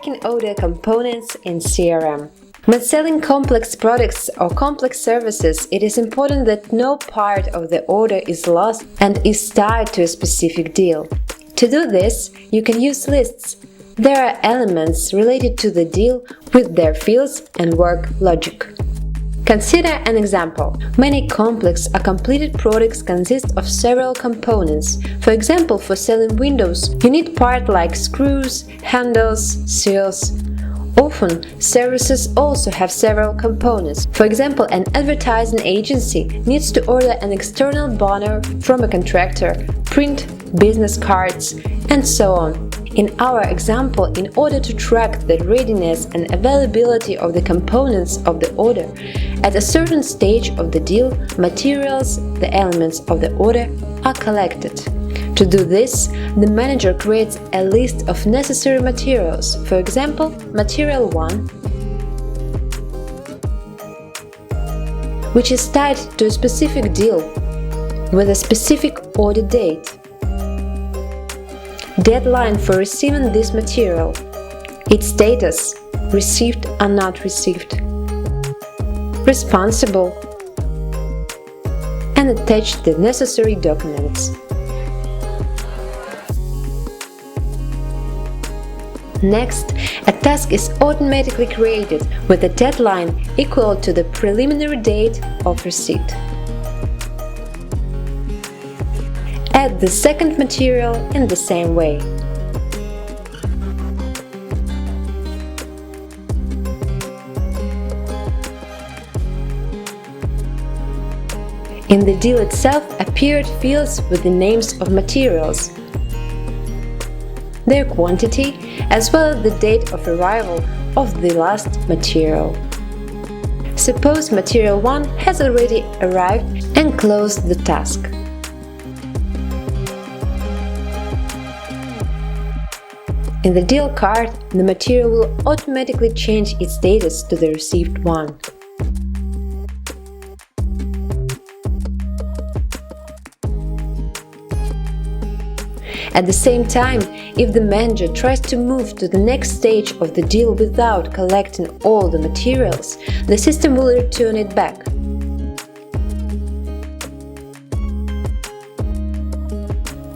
tracking order components in CRM. When selling complex products or complex services, it is important that no part of the order is lost and is tied to a specific deal. To do this, you can use lists. There are elements related to the deal with their fields and work logic. Consider an example. Many complex or completed products consist of several components. For example, for selling windows, you need parts like screws, handles, seals. Often, services also have several components. For example, an advertising agency needs to order an external banner from a contractor, print business cards, and so on. In our example, in order to track the readiness and availability of the components of the order, at a certain stage of the deal, materials, the elements of the order, are collected. To do this, the manager creates a list of necessary materials. For example, material 1, which is tied to a specific deal with a specific order date. Deadline for receiving this material, its status, received or not received, responsible, and attach the necessary documents. Next, a task is automatically created with a deadline equal to the preliminary date of receipt. Add the second material in the same way. In the deal itself appeared fields with the names of materials, their quantity, as well as the date of arrival of the last material. Suppose material 1 has already arrived and closed the task. In the deal card, the material will automatically change its status to the received one. At the same time, if the manager tries to move to the next stage of the deal without collecting all the materials, the system will return it back.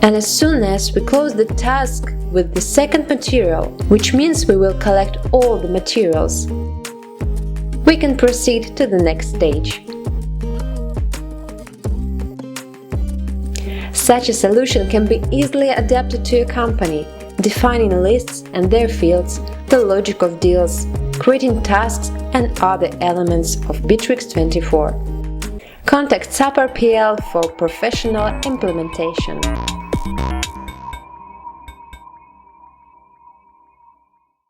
And as soon as we close the task with the second material, which means we will collect all the materials, we can proceed to the next stage. Such a solution can be easily adapted to a company, defining lists and their fields, the logic of deals, creating tasks and other elements of Bitrix24. Contact SAP RPL for professional implementation.